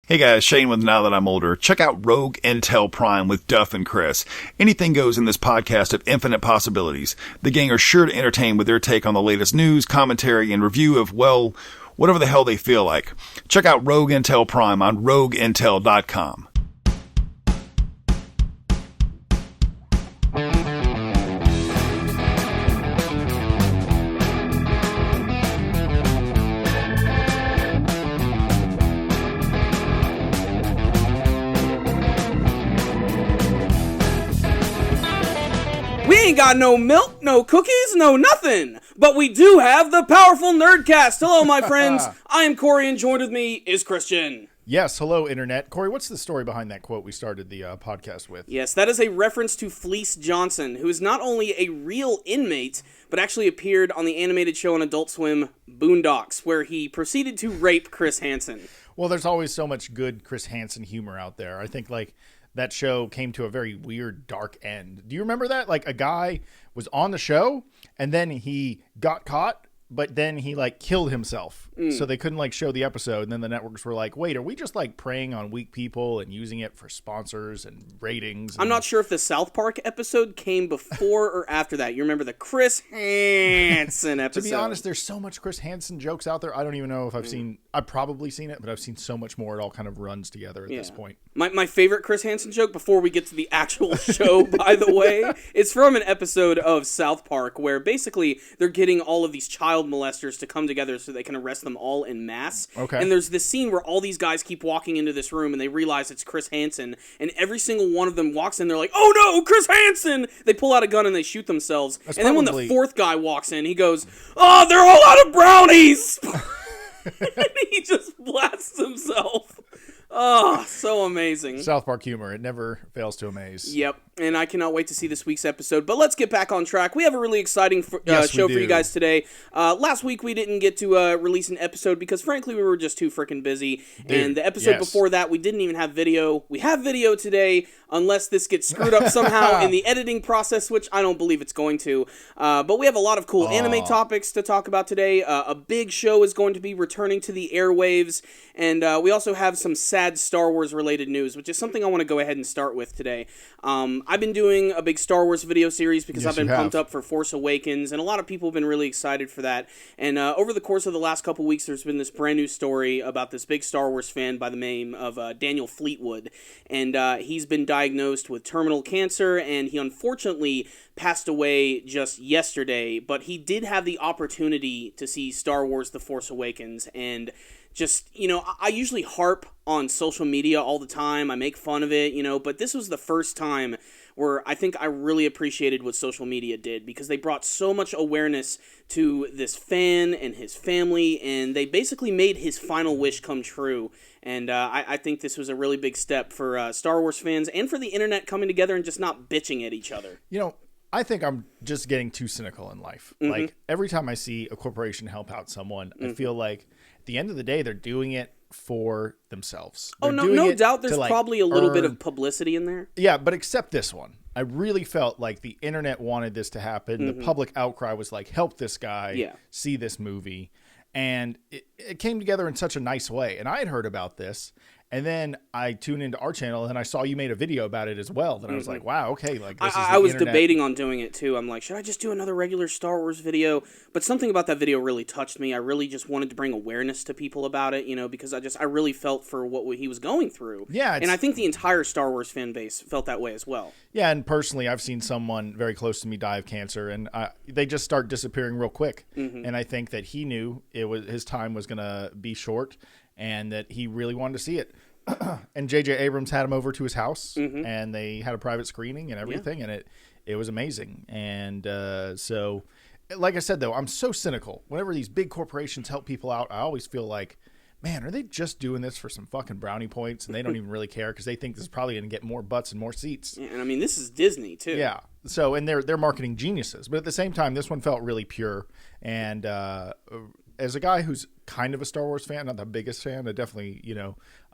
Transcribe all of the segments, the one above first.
Hey guys, Shane with Now That I'm Older. Check out Rogue Intel Prime with Duff and Chris. Anything goes in this podcast of infinite possibilities. The gang are sure to entertain with their take on the latest news, commentary, and review of, well, whatever the hell they feel like. Check out Rogue Intel Prime on rogueintel.com. We ain't got no milk, no cookies, no nothing. But we do have the powerful Nerdcast. Hello, my friends. I am Corey, and joined with me is Christian. Yes, hello, Internet. Corey, what's the story behind that quote we started the podcast with? Yes, that is a reference to Fleece Johnson, who is not only a real inmate, but actually appeared on the animated show on Adult Swim, Boondocks, where he proceeded to rape Chris Hansen. Well, there's always so much good Chris Hansen humor out there. I think, that show came to a very weird, dark end. Do you remember that? Like, a guy was on the show, and then he got caught, but then he, killed himself. So they couldn't, show the episode. And then the networks were like, wait, are we just, preying on weak people and using it for sponsors and ratings? I'm not sure if the South Park episode came before or after that. You remember the Chris Hansen episode. To be honest, there's so much Chris Hansen jokes out there. I don't even know if I've probably seen it, but I've seen so much more. It all kind of runs together at this point. My favorite Chris Hansen joke, before we get to the actual show, by the way, is from an episode of South Park where basically they're getting all of these child molesters to come together so they can arrest them all en masse. Okay. And there's this scene where all these guys keep walking into this room and they realize it's Chris Hansen, and every single one of them walks in, they're like, oh no, Chris Hansen! They pull out a gun and they shoot themselves. Then when the fourth guy walks in, he goes, oh, they're all out of brownies! And he just blasts himself. Oh, so amazing. South Park humor. It never fails to amaze. Yep, and I cannot wait to see this week's episode. But let's get back on track. We have a really exciting show for you guys today. Last week we didn't get to release an episode because, frankly, we were just too freaking busy. And the episode before that, we didn't even have video. We have video today, unless this gets screwed up somehow in the editing process, which I don't believe it's going to. But we have a lot of cool anime topics to talk about today. A big show is going to be returning to the airwaves. And we also have some sad Star Wars related news, which is something I want to go ahead and start with today. I've been doing a big Star Wars video series because I've been pumped up for Force Awakens, and a lot of people have been really excited for that. And over the course of the last couple weeks, there's been this brand new story about this big Star Wars fan by the name of Daniel Fleetwood. And he's been diagnosed with terminal cancer, and he unfortunately passed away just yesterday. But he did have the opportunity to see Star Wars The Force Awakens, and just, I usually harp on social media all the time. I make fun of it, but this was the first time where I think I really appreciated what social media did, because they brought so much awareness to this fan and his family, and they basically made his final wish come true. And I think this was a really big step for Star Wars fans and for the internet coming together and just not bitching at each other. I think I'm just getting too cynical in life. Mm-hmm. Every time I see a corporation help out someone, I feel like at the end of the day, they're doing it for themselves. Oh, no doubt there's probably a little bit of publicity in there. Yeah, but except this one. I really felt like the internet wanted this to happen. Mm-hmm. The public outcry was like, help this guy see this movie. And it came together in such a nice way. And I had heard about this. And then I tuned into our channel, and I saw you made a video about it as well. Then I was like, wow, okay. I was debating on doing it, too. I'm like, should I just do another regular Star Wars video? But something about that video really touched me. I really just wanted to bring awareness to people about it, because I really felt for what he was going through. Yeah. And I think the entire Star Wars fan base felt that way as well. Yeah, and personally, I've seen someone very close to me die of cancer, and they just start disappearing real quick. Mm-hmm. And I think that he knew his time was going to be short, and that he really wanted to see it. And J.J. Abrams had him over to his house, and they had a private screening and everything, and it was amazing. And so, like I said, though, I'm so cynical. Whenever these big corporations help people out, I always feel like, man, are they just doing this for some fucking brownie points, and they don't even really care because they think this is probably going to get more butts and more seats. Yeah, and I mean, this is Disney, too. Yeah. So, and they're marketing geniuses. But at the same time, this one felt really pure. And as a guy who's kind of a Star Wars fan, not the biggest fan, I definitely,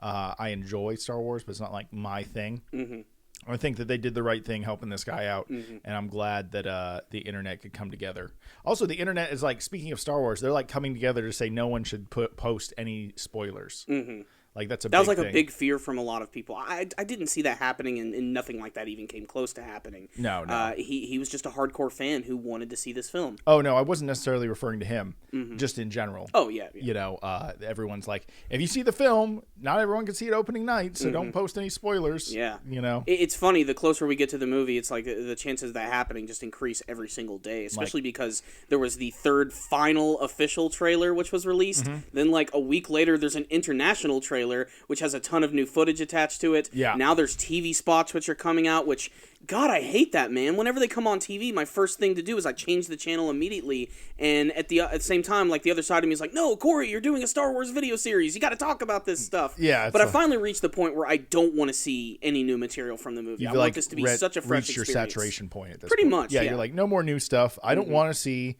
I enjoy Star Wars, but it's not like my thing. Mm-hmm. I think that they did the right thing helping this guy out, and I'm glad that the internet could come together. Also, the internet is speaking of Star Wars, they're coming together to say no one should post any spoilers. Mm-hmm. Like that's that was like a big fear from a lot of people. I didn't see that happening, and nothing like that even came close to happening. No. He was just a hardcore fan who wanted to see this film. Oh no, I wasn't necessarily referring to him, just in general. Oh yeah. You know, everyone's like, if you see the film, not everyone can see it opening night, so don't post any spoilers. Yeah. You know, it's funny. The closer we get to the movie, it's like the chances of that happening just increase every single day, especially because there was the third final official trailer which was released. Then like a week later, there's an international trailer which has a ton of new footage attached to it. Yeah. Now there's TV spots which are coming out, which, God, I hate that, man. Whenever they come on TV, my first thing to do is I change the channel immediately. And at the same time, like, the other side of me is like, no, Corey, you're doing a Star Wars video series. You got to talk about this stuff. Yeah. But I finally reached the point where I don't want to see any new material from the movie. I want this to be such a fresh experience. Reached your saturation point at this Pretty point. much, yeah. You're like, no more new stuff. I don't want to see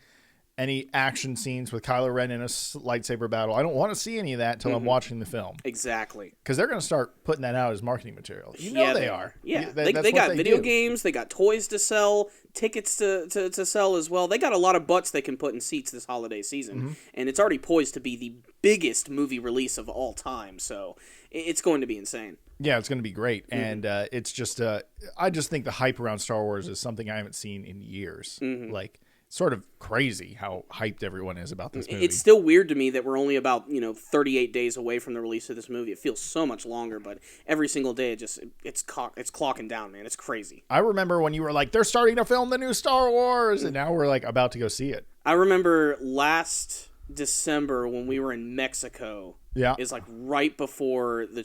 any action scenes with Kylo Ren in a lightsaber battle. I don't want to see any of that until I'm watching the film. Exactly. Because they're going to start putting that out as marketing material. You know they are. Yeah. They got video games. They got toys to sell, tickets to sell as well. They got a lot of butts they can put in seats this holiday season. And it's already poised to be the biggest movie release of all time. So it's going to be insane. Yeah, it's going to be great. And it's just, I just think the hype around Star Wars is something I haven't seen in years. Like, sort of crazy how hyped everyone is about this movie. It's still weird to me that we're only about 38 days away from the release of this movie. It feels so much longer, but every single day it's clocking down, man. It's crazy. I remember when you were like, they're starting to film the new Star Wars, and now we're like about to go see it. I remember last December when we were in Mexico. Yeah, is like right before the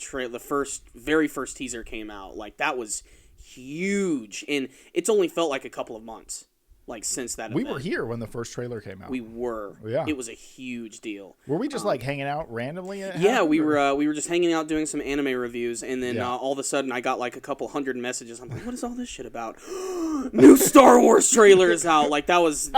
very first teaser came out. Like that was huge, and it's only felt like a couple of months. Like since that we event. were here when the first trailer came out. We were. Yeah. It was a huge deal. Were we just like hanging out randomly? Yeah, we were just hanging out doing some anime reviews, and then all of a sudden I got like a couple hundred messages. I'm like, what is all this shit about? New Star Wars trailer is out. Like that was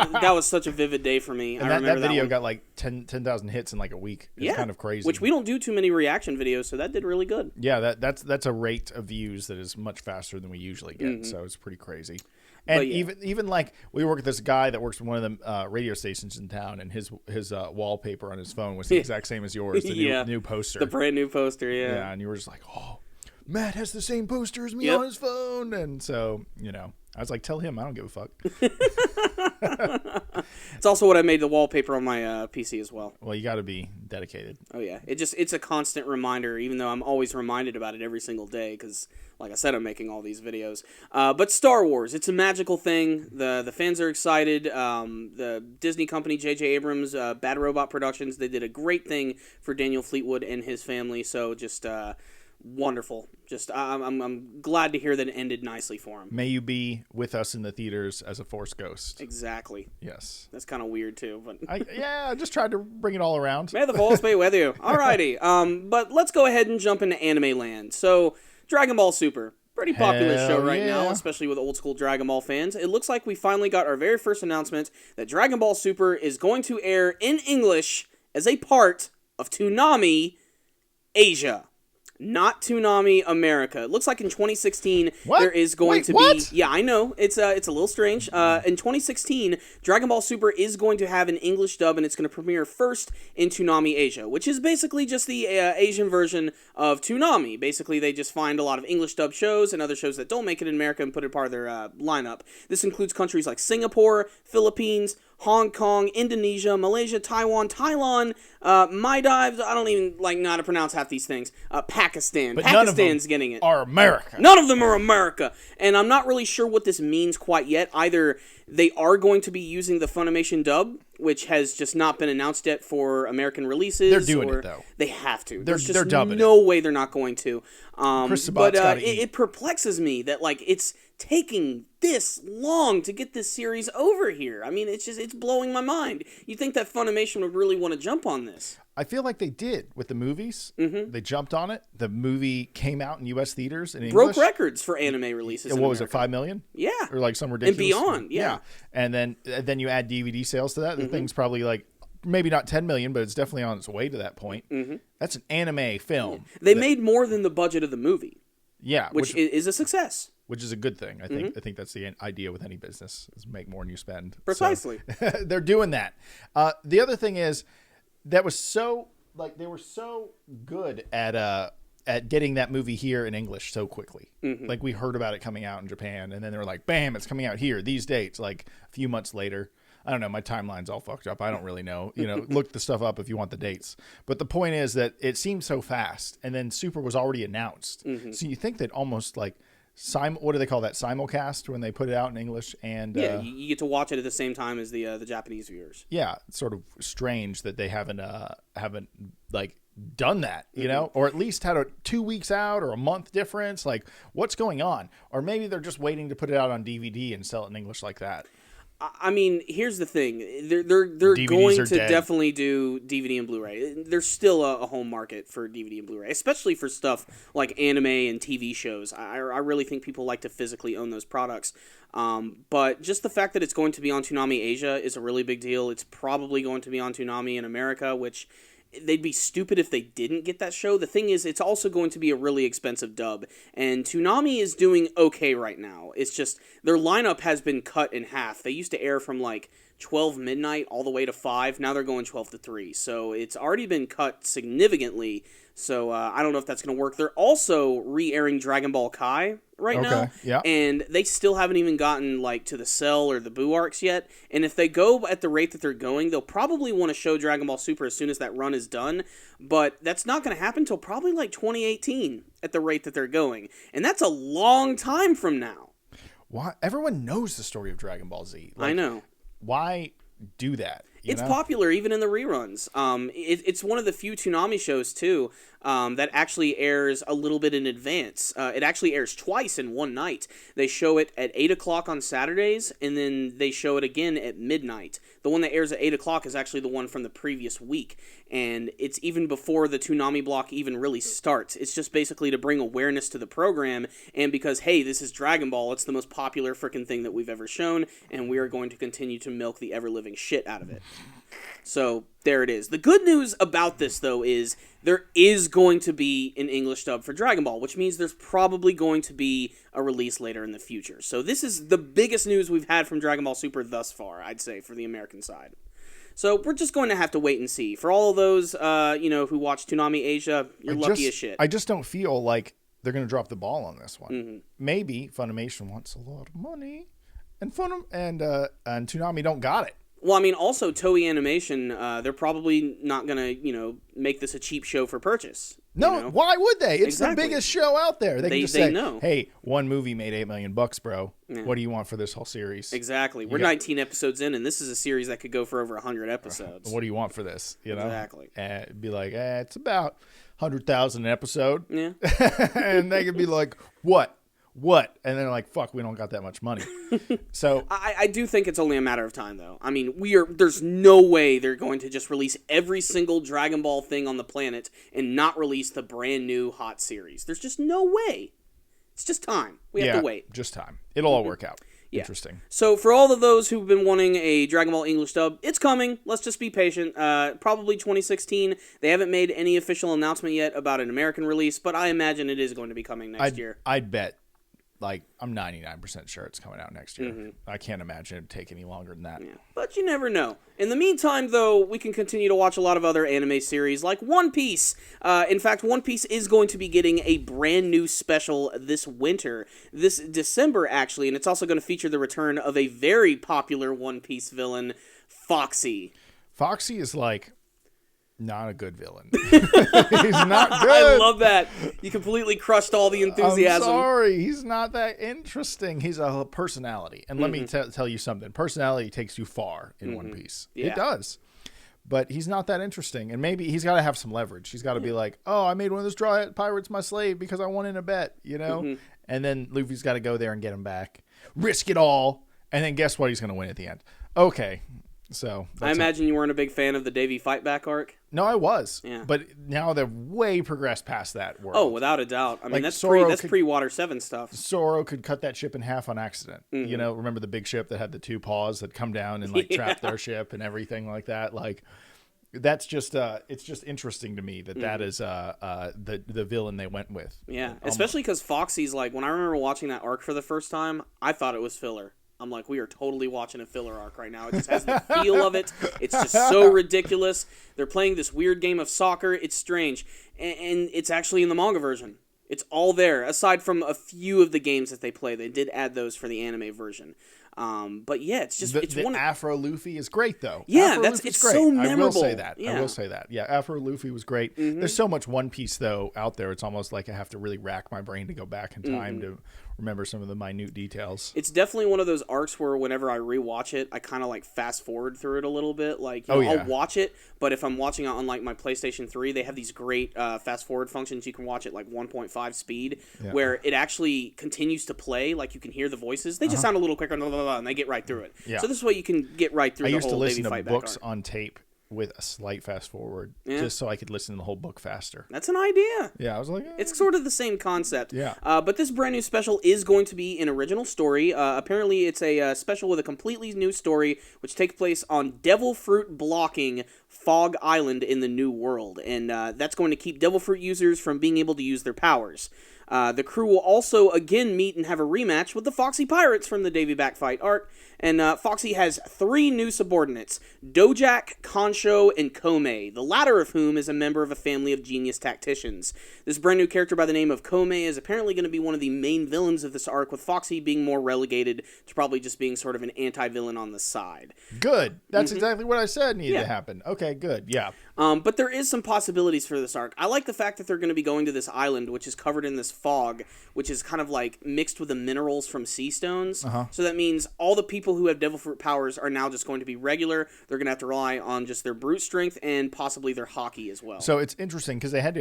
such a vivid day for me. And I remember that video one. got like 10,000 hits in like a week. It's kind of crazy. Which we don't do too many reaction videos, so that did really good. Yeah, that's a rate of views that is much faster than we usually get. So it's pretty crazy. And even like we work with this guy that works with one of the radio stations in town, and his wallpaper on his phone was the exact same as yours, the new poster, the brand new poster, yeah. And you were just like, oh, Matt has the same poster as me on his phone, and so I was like, tell him I don't give a fuck. It's also what I made the wallpaper on my PC as well. Well, you got to be dedicated. Oh yeah, it's a constant reminder, even though I'm always reminded about it every single day because, like I said, I'm making all these videos. But Star Wars, it's a magical thing. The fans are excited. The Disney company, J.J. Abrams, Bad Robot Productions, they did a great thing for Daniel Fleetwood and his family. So just wonderful. Just I'm glad to hear that it ended nicely for him. May you be with us in the theaters as a Force ghost. Exactly. Yes. That's kind of weird too, but I just tried to bring it all around. May the Force be with you. Alrighty. But let's go ahead and jump into anime land. So Dragon Ball Super. Pretty popular show right now, especially with old school Dragon Ball fans. It looks like we finally got our very first announcement that Dragon Ball Super is going to air in English as a part of Toonami Asia. Not Toonami America. It looks like in 2016 there is going to be... Yeah, I know. It's a little strange. In 2016, Dragon Ball Super is going to have an English dub, and it's going to premiere first in Toonami Asia, which is basically just the Asian version of Toonami. Basically, they just find a lot of English dub shows and other shows that don't make it in America and put it part of their lineup. This includes countries like Singapore, Philippines, Hong Kong, Indonesia, Malaysia, Taiwan, Thailand, Maldives, I don't even know how to pronounce half these things, Pakistan. But Pakistan's getting it. Are America. None of them are America. And I'm not really sure what this means quite yet. Either they are going to be using the Funimation dub, which has just not been announced yet for American releases. They're doing it, though. They have to. They're dubbing no way they're not going to. Chris Sabat's gotta eat. It perplexes me that it's taking this long to get this series over here. I mean, it's blowing my mind. You'd think that Funimation would really want to jump on this. I feel like they did with the movies. Mm-hmm. They jumped on it. The movie came out in U.S. theaters in English. Broke records for anime releases. What was it, 5 million? Yeah. Or like some ridiculous. And beyond, yeah. And then you add DVD sales to that. The thing's probably like, maybe not 10 million, but it's definitely on its way to that point. Mm-hmm. That's an anime film. They made more than the budget of the movie. Yeah. Which is a success. Which is a good thing. I think that's the idea with any business, is make more than you spend. Precisely. So, they're doing that. The other thing is, that was so like they were so good at getting that movie here in English so quickly. Like we heard about it coming out in Japan, and then they were like, bam, it's coming out here these dates. Like a few months later. I don't know. My timeline's all fucked up. I don't really know. Look the stuff up if you want the dates. But the point is that it seemed so fast, and then Super was already announced. So you think that almost like what do they call that? Simulcast when they put it out in English, and you get to watch it at the same time as the Japanese viewers. Yeah, it's sort of strange that they haven't like done that, or at least had a 2 weeks out or a month difference. Like, what's going on? Or maybe they're just waiting to put it out on DVD and sell it in English like that. I mean, here's the thing. They're going to definitely do DVD and Blu-ray. There's still a home market for DVD and Blu-ray, especially for stuff like anime and TV shows. I really think people like to physically own those products. But just the fact that it's going to be on Toonami Asia is a really big deal. It's probably going to be on Toonami in America, which they'd be stupid if they didn't get that show. The thing is, it's also going to be a really expensive dub, and Toonami is doing okay right now. It's just their lineup has been cut in half. They used to air from like 12 midnight all the way to 5. Now they're going 12 to 3. So it's already been cut significantly. So I don't know if that's going to work. They're also re-airing Dragon Ball Kai right now. Yeah. And they still haven't even gotten like to the Cell or the Buu arcs yet. And if they go at the rate that they're going, they'll probably want to show Dragon Ball Super as soon as that run is done. But that's not going to happen until probably like 2018 at the rate that they're going. And that's a long time from now. Why? Everyone knows the story of Dragon Ball Z. I know. Why do that? It's popular even in the reruns. It's one of the few Toonami shows, too, that actually airs a little bit in advance. It actually airs twice in one night. They show it at 8 o'clock on Saturdays, and then they show it again at midnight. The one that airs at 8 o'clock is actually the one from the previous week, and it's even before the Toonami block even really starts. It's just basically to bring awareness to the program, and because, hey, this is Dragon Ball, it's the most popular frickin' thing that we've ever shown, and we are going to continue to milk the ever-living shit out of it. So, there it is. The good news about this, though, is there is going to be an English dub for Dragon Ball, which means there's probably going to be a release later in the future. So this is the biggest news we've had from Dragon Ball Super thus far, I'd say, for the American side. So we're just going to have to wait and see. For all of those, who watch Toonami Asia, you're lucky as shit. I just don't feel like they're going to drop the ball on this one. Mm-hmm. Maybe Funimation wants a lot of money, and Toonami don't got it. Well, I mean, also Toei Animation, they're probably not going to, make this a cheap show for purchase. No, why would they? It's exactly. the biggest show out there. They can just say, know. Hey, one movie made $8 million, bro. Yeah. What do you want for this whole series? Exactly. We're 19 episodes in, and this is a series that could go for over 100 episodes. What do you want for this? Exactly. Be like, it's about 100,000 an episode. Yeah. And they could be like, what? And they're like, fuck, we don't got that much money. So I do think it's only a matter of time, though. I mean, there's no way they're going to just release every single Dragon Ball thing on the planet and not release the brand new hot series. There's just no way. It's just time. We have to wait. Just time. It'll all work out. Yeah. Interesting. So for all of those who've been wanting a Dragon Ball English dub, it's coming. Let's just be patient. Probably 2016. They haven't made any official announcement yet about an American release, but I imagine it is going to be coming next year. I'd bet. Like, I'm 99% sure it's coming out next year. Mm-hmm. I can't imagine it would take any longer than that. Yeah. But you never know. In the meantime, though, we can continue to watch a lot of other anime series, like One Piece. In fact, One Piece is going to be getting a brand new special this winter. This December, actually, and it's also going to feature the return of a very popular One Piece villain, Foxy. Foxy is like... not a good villain. He's not good. I love that. You completely crushed all the enthusiasm. I'm sorry. He's not that interesting. He's a personality. And let me tell you something. Personality takes you far in One Piece. Yeah. It does. But he's not that interesting. And maybe he's got to have some leverage. He's got to be like, oh, I made one of those dry pirates my slave because I won in a bet, And then Luffy's got to go there and get him back. Risk it all. And then guess what? He's going to win at the end. Okay. So I imagine you weren't a big fan of the Davy fight back arc. No, I was. Yeah. But now they're way progressed past that world. Oh, without a doubt. I mean, that's pre-Water 7 stuff. Zoro could cut that ship in half on accident. Mm-hmm. Remember the big ship that had the two paws that come down and trap their ship and everything like that? Like, that's just it's just interesting to me that is the villain they went with. Yeah, especially because Foxy's like, when I remember watching that arc for the first time, I thought it was filler. I'm like, we are totally watching a filler arc right now. It just has the feel of it. It's just so ridiculous. They're playing this weird game of soccer. It's strange. And it's actually in the manga version. It's all there, aside from a few of the games that they play. They did add those for the anime version. But yeah, it's just the Afro Luffy is great though. Yeah, it's great. So memorable. I will say that. Yeah. I will say that. Yeah, Afro Luffy was great. Mm-hmm. There's so much One Piece though out there. It's almost like I have to really rack my brain to go back in time to remember some of the minute details. It's definitely one of those arcs where whenever I rewatch it, I kind of like fast forward through it a little bit. Like, I'll watch it, but if I'm watching it on like my PlayStation 3, they have these great fast forward functions. You can watch it like 1.5 speed, where it actually continues to play. Like you can hear the voices. They just sound a little quicker, and they get right through it. Yeah. So this way you can get right through the whole Davey fight back arc. I used to listen to books on tape with a slight fast forward just so I could listen to the whole book faster. That's an idea. Yeah, I was like... It's sort of the same concept. Yeah. But this brand new special is going to be an original story. Apparently, it's a special with a completely new story, which takes place on Devil Fruit blocking Fog Island in the New World. And that's going to keep Devil Fruit users from being able to use their powers. The crew will also again meet and have a rematch with the Foxy Pirates from the Davy Backfight arc. And Foxy has 3 new subordinates, Dojak, Concho, and Kome, the latter of whom is a member of a family of genius tacticians. This brand new character by the name of Kome is apparently going to be one of the main villains of this arc, with Foxy being more relegated to probably just being sort of an anti-villain on the side. Good. That's exactly what I said needed to happen. Okay, good. Yeah. But there is some possibilities for this arc. I like the fact that they're going to be going to this island, which is covered in this fog, which is kind of like mixed with the minerals from sea stones. So that means all the people who have Devil Fruit powers are now just going to be regular. They're going to have to rely on just their brute strength and possibly their hockey as well. So it's interesting because they had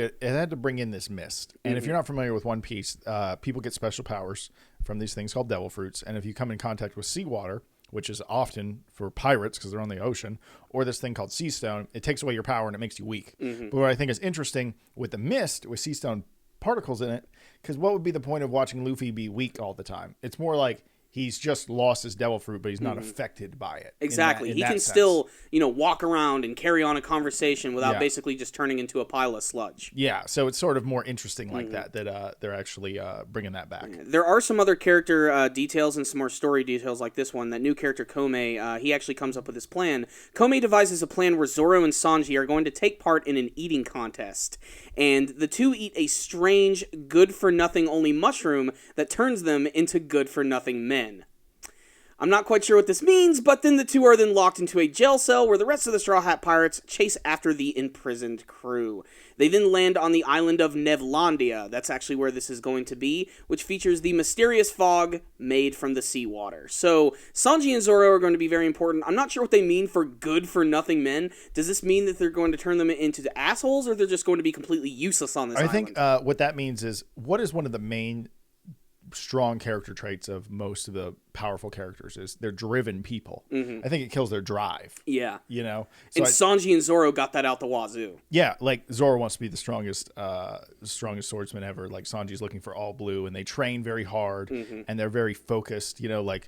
to bring in this mist. And if you're not familiar with One Piece, people get special powers from these things called Devil Fruits. And if you come in contact with seawater, which is often for pirates because they're on the ocean, or this thing called sea stone, it takes away your power and it makes you weak. But what I think is interesting with the mist, with sea stone particles in it, because what would be the point of watching Luffy be weak all the time? It's more like he's just lost his Devil Fruit, but he's not affected by it. Exactly. He can still, walk around and carry on a conversation without basically just turning into a pile of sludge. Yeah, so it's sort of more interesting like that they're actually bringing that back. There are some other character details and some more story details like this one. That new character, Kome, he actually comes up with this plan. Kome devises a plan where Zoro and Sanji are going to take part in an eating contest. And the two eat a strange, good-for-nothing only mushroom that turns them into good-for-nothing men. I'm not quite sure what this means, but then the two are then locked into a jail cell where the rest of the Straw Hat Pirates chase after the imprisoned crew. They then land on the island of Nevlandia. That's actually where this is going to be, which features the mysterious fog made from the seawater. So Sanji and Zoro are going to be very important. I'm not sure what they mean for good-for-nothing men. Does this mean that they're going to turn them into the assholes, or they're just going to be completely useless on this island? I think what that means is, what is one of the main strong character traits of most of the powerful characters is they're driven people. I think it kills their drive. Yeah. So and Sanji and Zoro got that out the wazoo. Yeah, like Zoro wants to be the strongest swordsman ever. Like Sanji's looking for all blue, and they train very hard and they're very focused, like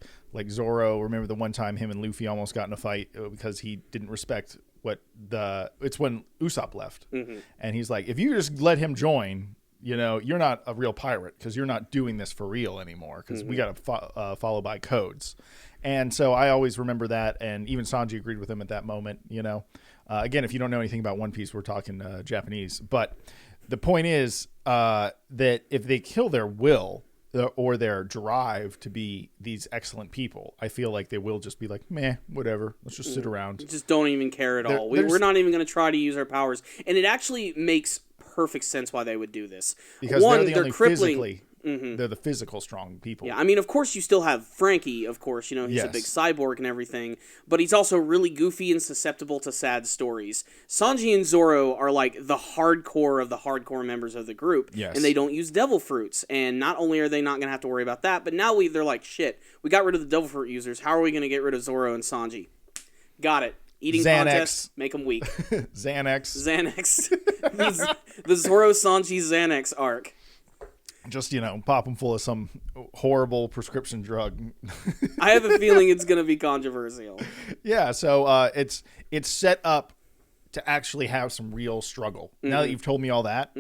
Zoro, remember the one time him and Luffy almost got in a fight because he didn't respect it's when Usopp left. And he's like, if you just let him join, you're not a real pirate because you're not doing this for real anymore because we got to follow by codes. And so I always remember that. And even Sanji agreed with him at that moment, Again, if you don't know anything about One Piece, we're talking Japanese. But the point is that if they kill their will or their drive to be these excellent people, I feel like they will just be like, meh, whatever. Let's just sit around. Just don't even care at all. We're not even going to try to use our powers. And it actually makes perfect sense why they would do this. Because they're crippling. They're the physical strong people. Yeah, I mean, of course, you still have Frankie, of course. He's a big cyborg and everything. But he's also really goofy and susceptible to sad stories. Sanji and Zoro are like the hardcore of the hardcore members of the group. Yes. And they don't use Devil Fruits. And not only are they not going to have to worry about that, but now they're like, shit, we got rid of the Devil Fruit users. How are we going to get rid of Zoro and Sanji? Got it. Eating contests, make them weak. Xanax. The Zoro Sanji Xanax arc. Just, pop them full of some horrible prescription drug. I have a feeling it's going to be controversial. Yeah, so it's set up to actually have some real struggle. Now that you've told me all that,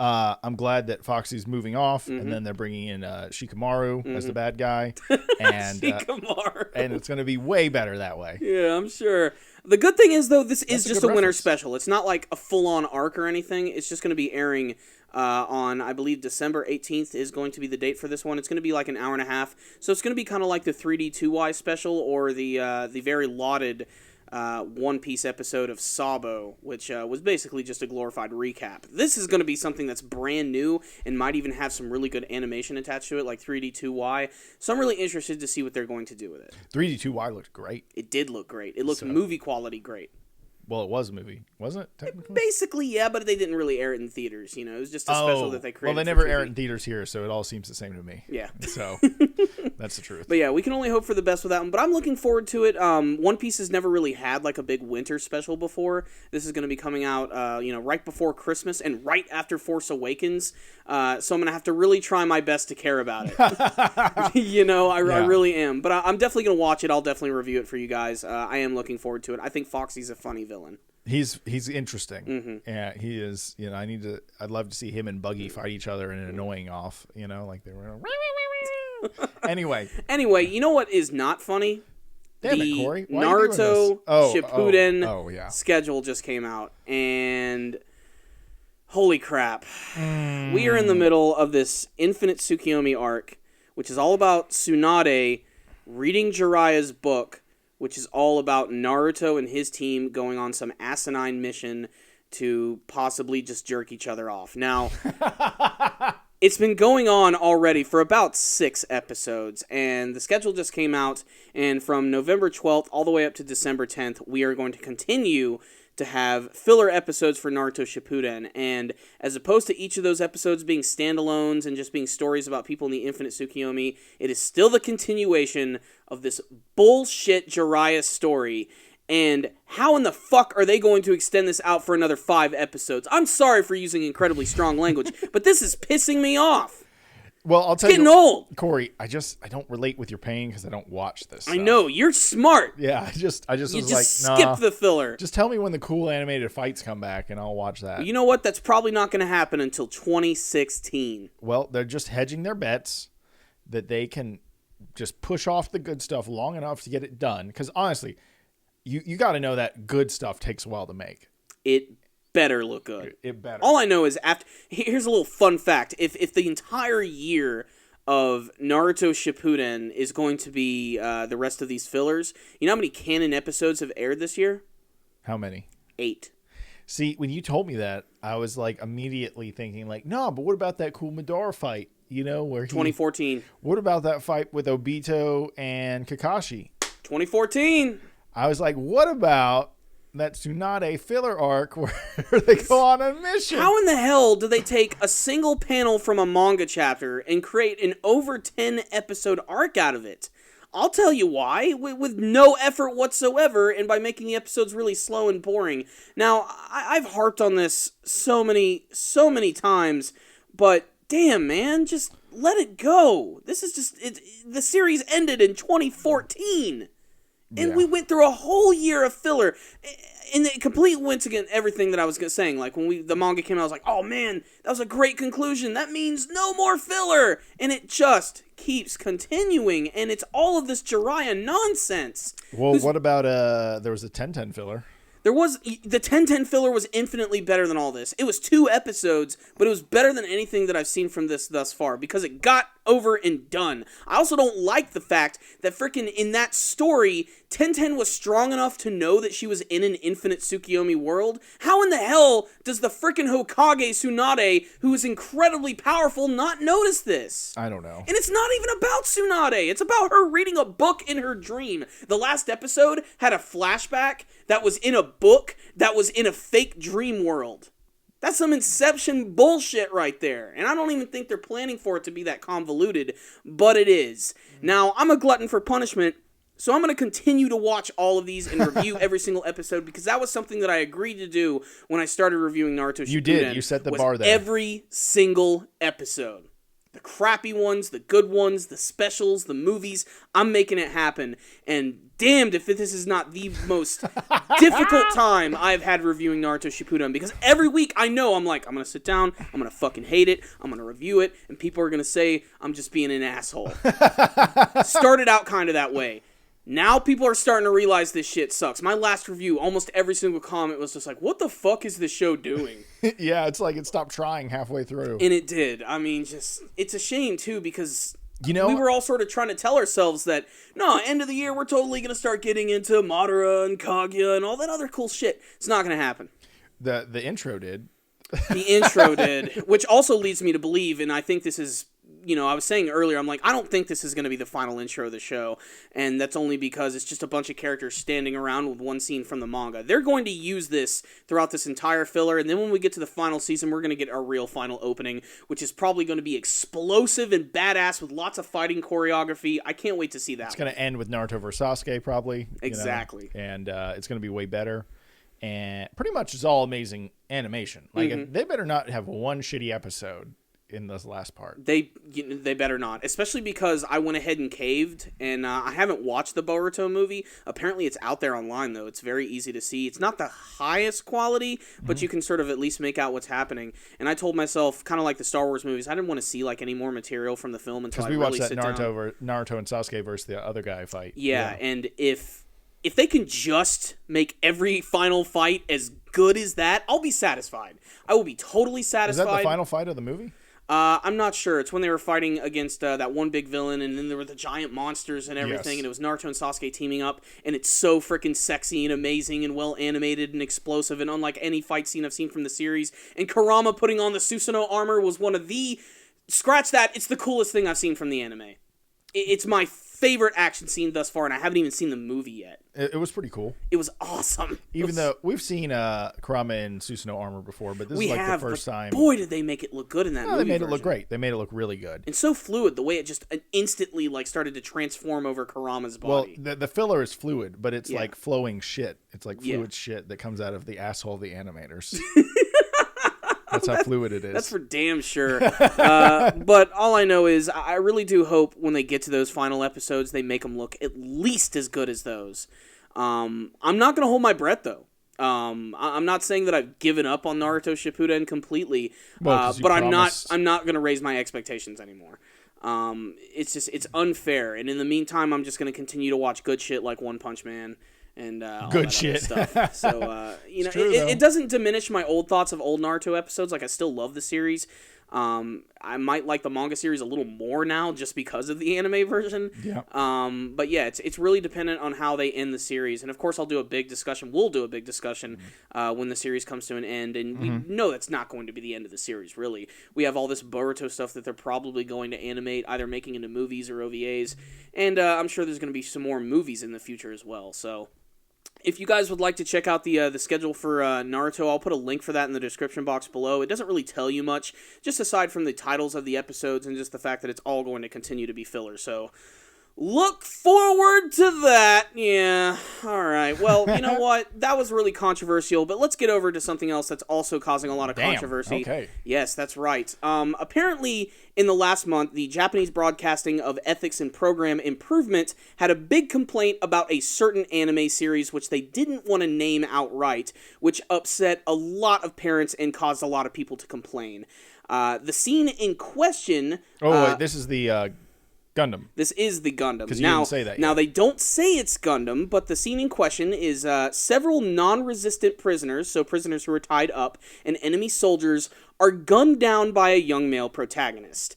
I'm glad that Foxy's moving off, and then they're bringing in Shikamaru as the bad guy, and Shikamaru. And it's going to be way better that way. Yeah, I'm sure. The good thing is, though, this is just a winter reference. special. It's not like a full-on arc or anything. It's just going to be airing on, I believe, December 18th is going to be the date for this one. It's going to be like an hour and a half. So it's going to be kind of like the 3D 2Y special or the very lauded One Piece episode of Sabo, which was basically just a glorified recap. This is going to be something that's brand new and might even have some really good animation attached to it, like 3D 2Y. So I'm really interested to see what they're going to do with it. 3D 2Y looked great. It did look great. It looked movie quality great. Well, it was a movie, wasn't it, technically? Basically, yeah, but they didn't really air it in theaters, you know. It was just a special that they created. Well, they never air it in theaters here, so it all seems the same to me. Yeah. So, that's the truth. But yeah, we can only hope for the best with that one. But I'm looking forward to it. One Piece has never really had like a big winter special before. This is going to be coming out, right before Christmas and right after Force Awakens. So I'm going to have to really try my best to care about it. I really am. But I'm definitely going to watch it. I'll definitely review it for you guys. I am looking forward to it. I think Foxy's a funny villain. He's interesting. Yeah, he is. I'd love to see him and Buggy fight each other in an annoying off. Like they were. Anyway, you know what is not funny? Damn it, Corey. Why Naruto Shippuden schedule just came out, and holy crap, we are in the middle of this Infinite Tsukiyomi arc, which is all about Tsunade reading Jiraiya's book, which is all about Naruto and his team going on some asinine mission to possibly just jerk each other off. Now, it's been going on already for about 6 episodes, and the schedule just came out, and from November 12th all the way up to December 10th, we are going to continue to have filler episodes for Naruto Shippuden, and as opposed to each of those episodes being standalones and just being stories about people in the Infinite Tsukiyomi, it is still the continuation of this bullshit Jiraiya story. And how in the fuck are they going to extend this out for another 5 episodes? I'm sorry for using incredibly strong language, but this is pissing me off. Well, I'll tell you, getting old, Corey. I don't relate with your pain because I don't watch this stuff. I know you're smart. Yeah, I just you was just like, skip the filler. Just tell me when the cool animated fights come back, and I'll watch that. You know what? That's probably not going to happen until 2016. Well, they're just hedging their bets that they can just push off the good stuff long enough to get it done. Because honestly, you got to know that good stuff takes a while to make. It better look good. It better. All I know is here's a little fun fact. If the entire year of Naruto Shippuden is going to be the rest of these fillers, you know how many canon episodes have aired this year? How many? 8. See, when you told me that, I was like immediately thinking like, no, but what about that cool Madara fight? Where 2014. What about that fight with Obito and Kakashi? 2014. I was like, what about that Tsunade filler arc where they go on a mission? How in the hell do they take a single panel from a manga chapter and create an over 10 episode arc out of it? I'll tell you why, with no effort whatsoever, and by making the episodes really slow and boring. Now, I've harped on this so many times, but damn, man, just let it go. This is just the series ended in 2014. And we went through a whole year of filler, and it completely went against everything that I was saying. Like, when the manga came out, I was like, oh man, that was a great conclusion. That means no more filler. And it just keeps continuing, and it's all of this Jiraiya nonsense. Well, what about, there was a 10-10 filler? The 10-10 filler was infinitely better than all this. It was 2 episodes, but it was better than anything that I've seen from this thus far because it got over and done. I also don't like the fact that frickin' in that story, 10-10 was strong enough to know that she was in an Infinite Tsukiyomi world. How in the hell does the frickin' Hokage Tsunade, who is incredibly powerful, not notice this? I don't know. And it's not even about Tsunade. It's about her reading a book in her dream. The last episode had a flashback that was in a book that was in a fake dream world. That's some Inception bullshit right there. And I don't even think they're planning for it to be that convoluted, but it is. Now, I'm a glutton for punishment, so I'm going to continue to watch all of these and review every single episode because that was something that I agreed to do when I started reviewing Naruto Shippuden. You did. You set the bar there. Every single episode. The crappy ones, the good ones, the specials, the movies. I'm making it happen. And damned if this is not the most difficult time I've had reviewing Naruto Shippuden. Because every week I know I'm going to sit down, I'm going to fucking hate it, I'm going to review it, and people are going to say I'm just being an asshole. Started out kind of that way. Now people are starting to realize this shit sucks. My last review, almost every single comment was just like, what the fuck is this show doing? Yeah, it's like it stopped trying halfway through. And it did. I mean, it's a shame, too, because we were all sort of trying to tell ourselves that, no, end of the year, we're totally going to start getting into Madara and Kaguya and all that other cool shit. It's not going to happen. The intro did. The intro did, which also leads me to believe, and I think this is... I was saying earlier, I'm like, I don't think this is going to be the final intro of the show, and that's only because it's just a bunch of characters standing around with one scene from the manga. They're going to use this throughout this entire filler, and then when we get to the final season, we're going to get our real final opening, which is probably going to be explosive and badass with lots of fighting choreography. I can't wait to see that. It's going to end with Naruto vs. Sasuke, probably. Exactly. And it's going to be way better. And pretty much it's all amazing animation. Like, they better not have one shitty episode in this last part. They better not, especially because I went ahead and caved, and I haven't watched the Boruto movie. Apparently it's out there online, though. It's very easy to see. It's not the highest quality, but you can sort of at least make out what's happening. And I told myself, kind of like the Star Wars movies, I didn't want to see like any more material from the film until I really watched that sit down. Naruto and Sasuke versus the other guy fight. Yeah, and if they can just make every final fight as good as that, I'll be satisfied. I will be totally satisfied. Is that the final fight of the movie? I'm not sure. It's when they were fighting against that one big villain, and then there were the giant monsters and everything, and it was Naruto and Sasuke teaming up, and it's so freaking sexy and amazing and well animated and explosive and unlike any fight scene I've seen from the series. And Kurama putting on the Susanoo armor was one of the... Scratch that, it's the coolest thing I've seen from the anime. It's my favorite action scene thus far, and I haven't even seen the movie yet. It was pretty cool. It was awesome. Even though we've seen Kurama in Susanoo armor before, but this is like the first time. Boy, did they make it look good in that movie. They made it look great. They made it look really good. And so fluid, the way it just instantly like started to transform over Kurama's body. Well, the filler is fluid, but it's like flowing shit. It's like fluid shit that comes out of the asshole of the animators. That's how fluid it is. That's for damn sure. But all I know is I really do hope when they get to those final episodes, they make them look at least as good as those. I'm not going to hold my breath, though. I'm not saying that I've given up on Naruto Shippuden completely, but I'm not going to raise my expectations anymore. It's unfair, and in the meantime, I'm just going to continue to watch good shit like One Punch Man. And all good that shit other stuff. So it doesn't diminish my old thoughts of old Naruto episodes. Like, I still love the series. I might like the manga series a little more now just because of the anime version. Yeah. But yeah, it's really dependent on how they end the series. And of course, I'll do a big discussion. We'll do a big discussion when the series comes to an end. And we know that's not going to be the end of the series, really. We have all this Boruto stuff that they're probably going to animate, either making into movies or OVAs. And I'm sure there's going to be some more movies in the future as well. So... if you guys would like to check out the schedule for Naruto, I'll put a link for that in the description box below. It doesn't really tell you much, just aside from the titles of the episodes and just the fact that it's all going to continue to be filler. So look forward to that. Yeah, all right. Well, you know what? That was really controversial, but let's get over to something else that's also causing a lot of controversy. Okay. Yes, that's right. Apparently, in the last month, the Japanese Broadcasting of Ethics and Program Improvement had a big complaint about a certain anime series which they didn't want to name outright, which upset a lot of parents and caused a lot of people to complain. The scene in question... this is the... Gundam. This is the Gundam. Because you didn't say that yet. Now, they don't say it's Gundam, but the scene in question is several non-resistant prisoners, so prisoners who are tied up, and enemy soldiers are gunned down by a young male protagonist.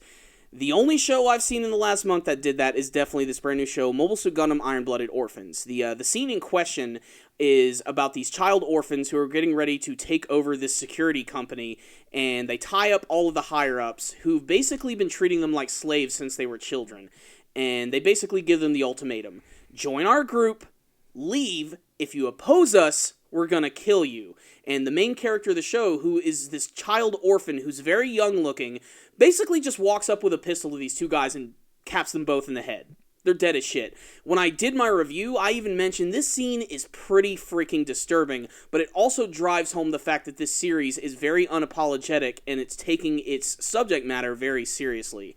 The only show I've seen in the last month that did that is definitely this brand new show, Mobile Suit Gundam Iron-Blooded Orphans. The scene in question is about these child orphans who are getting ready to take over this security company, and they tie up all of the higher-ups who've basically been treating them like slaves since they were children. And they basically give them the ultimatum. Join our group, leave, if you oppose us, we're gonna kill you. And the main character of the show, who is this child orphan who's very young looking, basically just walks up with a pistol to these two guys and caps them both in the head. They're dead as shit. When I did my review, I even mentioned this scene is pretty freaking disturbing, but it also drives home the fact that this series is very unapologetic and it's taking its subject matter very seriously.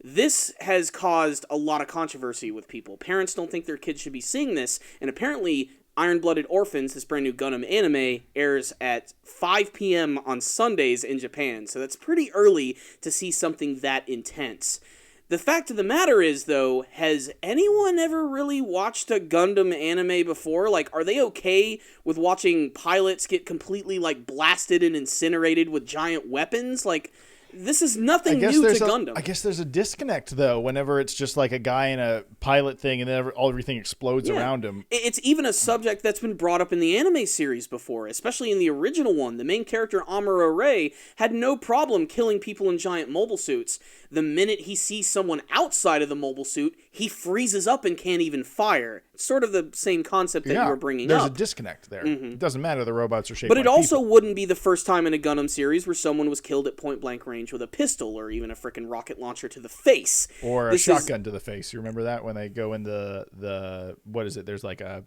This has caused a lot of controversy with people. Parents don't think their kids should be seeing this, and apparently Iron-Blooded Orphans, this brand new Gundam anime, airs at 5 p.m. on Sundays in Japan, so that's pretty early to see something that intense. The fact of the matter is, though, has anyone ever really watched a Gundam anime before? Like, are they okay with watching pilots get completely, like, blasted and incinerated with giant weapons? Like, this is nothing new to Gundam. I guess there's a disconnect, though, whenever it's just like a guy in a pilot thing and then everything explodes around him. It's even a subject that's been brought up in the anime series before, especially in the original one. The main character, Amuro Ray, had no problem killing people in giant mobile suits. The minute he sees someone outside of the mobile suit, he freezes up and can't even fire. It's sort of the same concept that you were bringing there's up. There's a disconnect there. It doesn't matter the robots are shaped But like it also people. wouldn't be the first time in a Gundam series where someone was killed at point-blank range with a pistol or even a frickin' rocket launcher to the face. Or a shotgun to the face. You remember that when they go in the what is it? There's like a...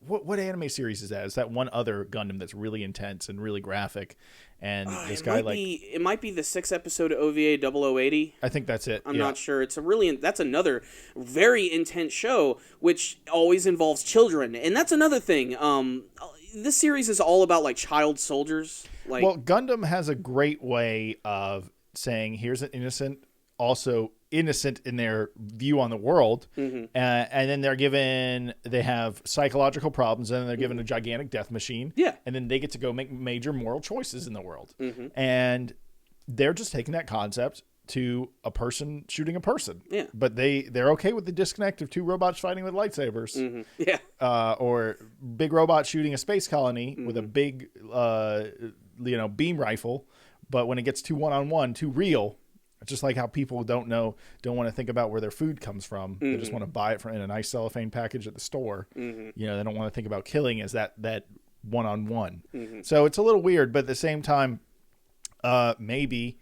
What anime series is that? Is that one other Gundam that's really intense and really graphic? And this guy it might be the 6-episode OVA 0080. I think that's it. I'm not sure. That's another very intense show, which always involves children, and that's another thing. This series is all about like child soldiers. Like, well, Gundam has a great way of saying, here's an innocent, also innocent in their view on the world, and then they have psychological problems, and then they're given a gigantic death machine, and then they get to go make major moral choices in the world, and they're just taking that concept to a person shooting a person, but they're okay with the disconnect of two robots fighting with lightsabers, or big robot shooting a space colony with a big beam rifle, but when it gets too one-on-one, too real. Just like how people don't want to think about where their food comes from. They just want to buy it in a nice cellophane package at the store. They don't want to think about killing as that one-on-one. So it's a little weird, but at the same time, maybe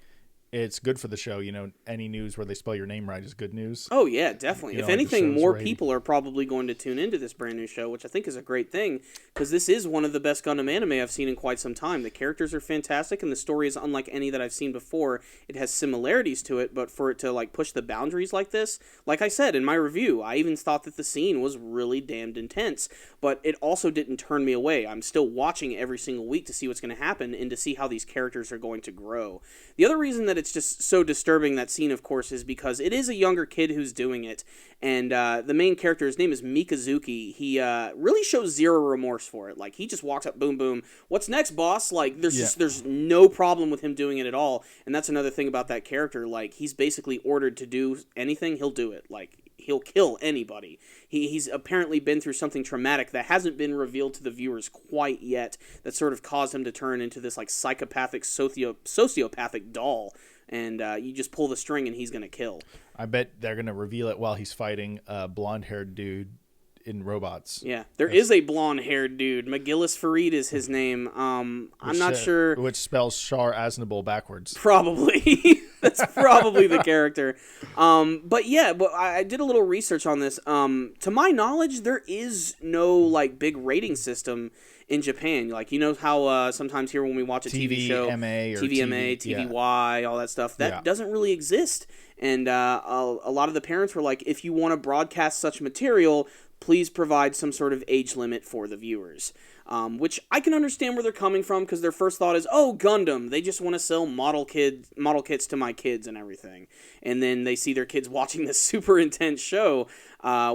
it's good for the show. Any news where they spell your name right is good news. Oh, yeah, definitely. If anything, more people are probably going to tune into this brand new show, which I think is a great thing, because this is one of the best Gundam anime I've seen in quite some time. The characters are fantastic, and the story is unlike any that I've seen before. It has similarities to it, but for it to push the boundaries like this, like I said in my review, I even thought that the scene was really damned intense, but it also didn't turn me away. I'm still watching every single week to see what's going to happen and to see how these characters are going to grow. The other reason that it's just so disturbing, that scene, of course, is because it is a younger kid who's doing it, and the main character, his name is Mikazuki. He really shows zero remorse for it. Like, he just walks up, boom, boom, what's next, boss? Like, there's no problem with him doing it at all, and that's another thing about that character. Like, he's basically ordered to do anything, he'll do it. Like, he'll kill anybody. He's apparently been through something traumatic that hasn't been revealed to the viewers quite yet, that sort of caused him to turn into this psychopathic, sociopathic doll, and you just pull the string and he's going to kill. I bet they're going to reveal it while he's fighting a blonde-haired dude in Robots. Yeah, there is a blonde-haired dude. McGillis Farid is his name. I'm not sure. Which spells Shar Aznable backwards. Probably. That's probably the character. But I did a little research on this. To my knowledge, there is no big rating system in Japan. How sometimes here when we watch a TV show, TVMA, TVY, all that stuff, that doesn't really exist. And a lot of the parents were like, if you want to broadcast such material, please provide some sort of age limit for the viewers. Which I can understand where they're coming from, because their first thought is, oh, Gundam, they just want to sell model kits to my kids and everything. And then they see their kids watching this super intense show,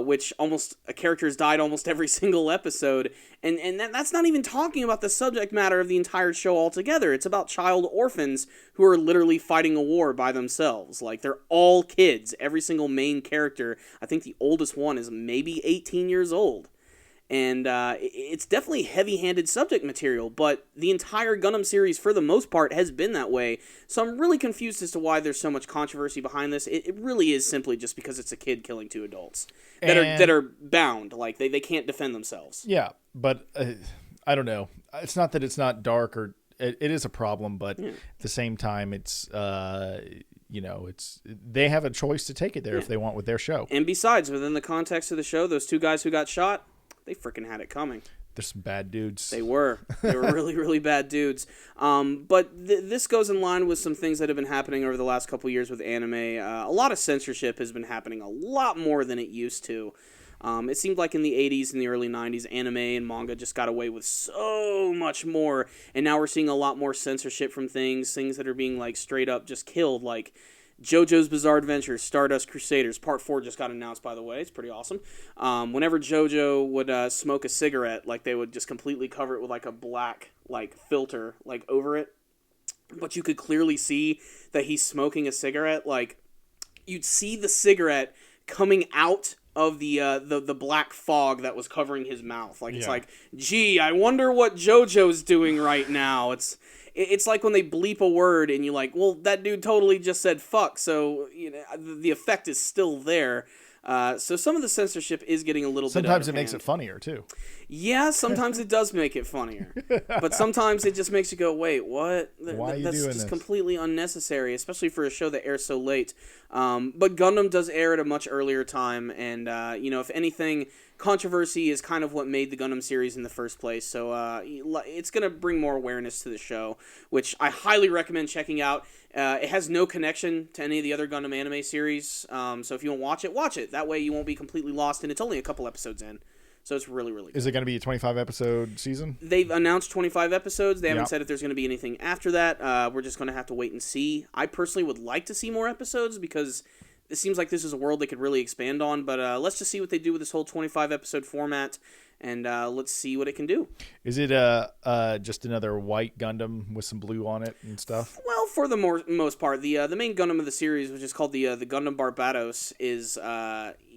which a character's died almost every single episode. And that's not even talking about the subject matter of the entire show altogether. It's about child orphans who are literally fighting a war by themselves. They're all kids. Every single main character, I think the oldest one is maybe 18 years old. And it's definitely heavy-handed subject material, but the entire Gundam series, for the most part, has been that way. So I'm really confused as to why there's so much controversy behind this. It really is simply just because it's a kid killing two adults that are bound. They can't defend themselves. Yeah, but I don't know. It's not that it's not dark, or it is a problem, but at the same time, it's they have a choice to take it there if they want with their show. And besides, within the context of the show, those two guys who got shot, they freaking had it coming. There's some bad dudes. They were really, really bad dudes. But this goes in line with some things that have been happening over the last couple years with anime. A lot of censorship has been happening a lot more than it used to. It seemed like in the 80s and the early 90s, anime and manga just got away with so much more, and now we're seeing a lot more censorship from things that are being like straight up just killed, like JoJo's Bizarre Adventure, Stardust Crusaders. Part 4 just got announced, by the way. It's pretty awesome. Whenever JoJo would smoke a cigarette, like they would just completely cover it with like a black like filter like over it, but you could clearly see that he's smoking a cigarette. Like you'd see the cigarette coming out of the black fog that was covering his mouth. Like, it's like, gee, I wonder what JoJo's doing right now. It's like when they bleep a word and you're like, well, that dude totally just said fuck, so the effect is still there. So some of the censorship is getting a little bit out of hand. Sometimes it makes it funnier, too. Yeah, sometimes it does make it funnier. But sometimes it just makes you go, wait, what? Why are you That's doing just this? Completely unnecessary, especially for a show that airs so late. But Gundam does air at a much earlier time, and, if anything, controversy is kind of what made the Gundam series in the first place. So it's going to bring more awareness to the show, which I highly recommend checking out. It has no connection to any of the other Gundam anime series, so if you don't watch it. That way you won't be completely lost, and it's only a couple episodes in, so it's really, really good. Is it going to be a 25-episode season? They've announced 25 episodes. They haven't said if there's going to be anything after that. We're just going to have to wait and see. I personally would like to see more episodes, because it seems like this is a world they could really expand on, but let's just see what they do with this whole 25-episode format, and let's see what it can do. Is it just another white Gundam with some blue on it and stuff? Well, for the most part, the main Gundam of the series, which is called the Gundam Barbados, is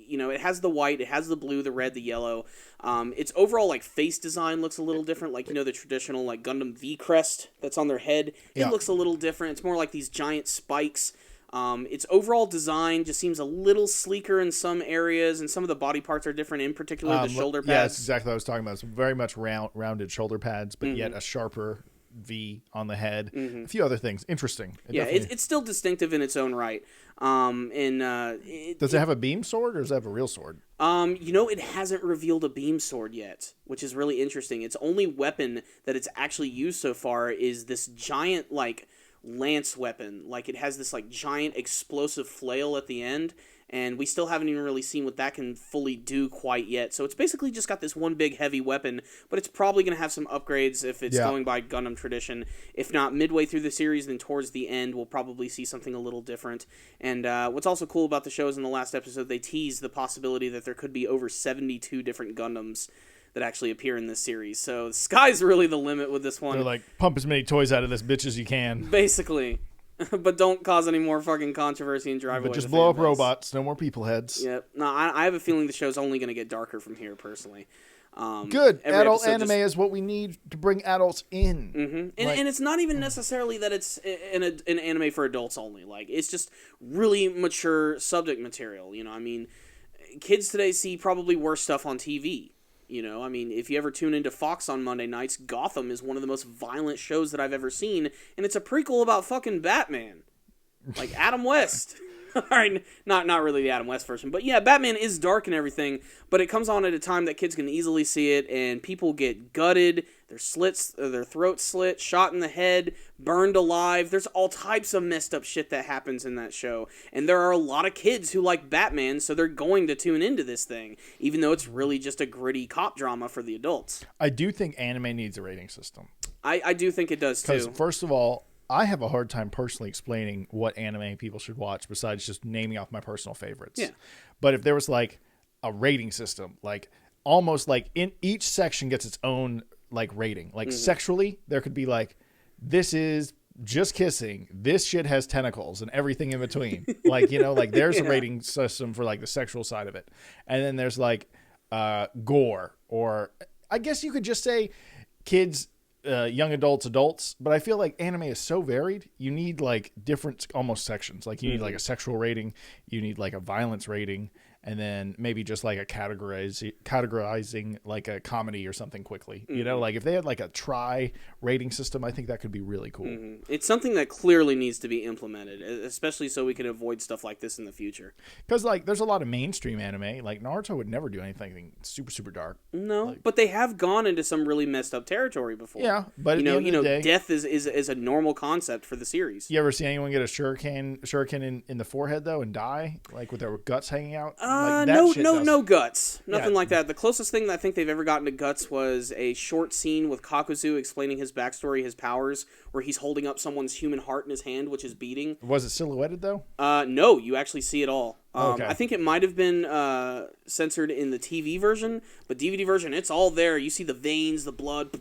it has the white, it has the blue, the red, the yellow. Its overall like face design looks a little different, like the traditional like Gundam V crest that's on their head. It looks a little different. It's more like these giant spikes. Its overall design just seems a little sleeker in some areas, and some of the body parts are different, in particular the shoulder pads. Yeah, that's exactly what I was talking about. It's very much rounded shoulder pads, but yet a sharper V on the head. A few other things. Interesting. It's still distinctive in its own right. Does it have a beam sword, or does it have a real sword? It hasn't revealed a beam sword yet, which is really interesting. Its only weapon that it's actually used so far is this giant, like, lance weapon. Like, it has this like giant explosive flail at the end, and we still haven't even really seen what that can fully do quite yet. So it's basically just got this one big heavy weapon, but it's probably going to have some upgrades if it's going by Gundam tradition. If not midway through the series, then towards the end we'll probably see something a little different. And what's also cool about the show is in the last episode they teased the possibility that there could be over 72 different Gundams that actually appear in this series. So the sky's really the limit with this one. They're like, pump as many toys out of this bitch as you can. Basically. But don't cause any more fucking controversy and drive away But just the blow up fan base. robots, no more people heads. Yep. No, I have a feeling the show's only going to get darker from here, personally. Good. Adult anime is what we need to bring adults in. Mm-hmm. And it's not even necessarily that it's an anime for adults only. Like, it's just really mature subject material. Kids today see probably worse stuff on TV. If you ever tune into Fox on Monday nights, Gotham is one of the most violent shows that I've ever seen, and it's a prequel about fucking Batman. Like Adam West. All right, not really the Adam West version, but yeah, Batman is dark and everything, but it comes on at a time that kids can easily see it, and people get gutted, their throats slit, shot in the head, burned alive. There's all types of messed up shit that happens in that show, and there are a lot of kids who like Batman, so they're going to tune into this thing, even though it's really just a gritty cop drama for the adults. I do think anime needs a rating system. I do think it does, too. Because, first of all, I have a hard time personally explaining what anime people should watch besides just naming off my personal favorites. Yeah. But if there was like a rating system, like almost like in each section gets its own like rating. Like sexually, there could be like, this is just kissing. This shit has tentacles and everything in between. Like, there's a rating system for like the sexual side of it. And then there's like gore, or I guess you could just say kids, young adults, but I feel like anime is so varied. You need like different almost sections. Like you need like a sexual rating, you need like a violence rating, and then maybe just like a categorizing like a comedy or something quickly. You know, like if they had like a try rating system, I think that could be really cool. It's something that clearly needs to be implemented, especially so we can avoid stuff like this in the future. Because like there's a lot of mainstream anime. Like Naruto would never do anything super, super dark. No, like, but they have gone into some really messed up territory before. Yeah, but you know, day, death is a normal concept for the series. You ever see anyone get a shuriken in the forehead though and die, like with their guts hanging out? Like, no guts, nothing like that. The closest thing that I think they've ever gotten to guts was a short scene with Kakuzu explaining his backstory, his powers, where he's holding up someone's human heart in his hand, which is beating. Was it silhouetted though? No, you actually see it all. Okay. I think it might have been censored in the TV version, but DVD version, it's all there. You see the veins, the blood.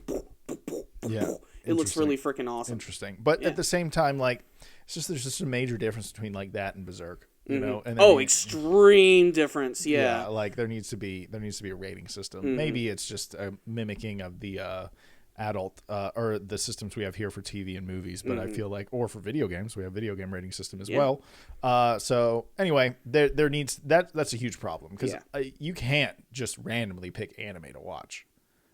Yeah. It looks really freaking awesome. Interesting. But at the same time, like, there's just a major difference between like that and Berserk. You know? And extreme difference. Yeah. Like there needs to be a rating system. Maybe it's just a mimicking of the adult or the systems we have here for TV and movies, but I feel like, or for video games, we have video game rating system as well. So anyway, there needs that's a huge problem because you can't just randomly pick anime to watch,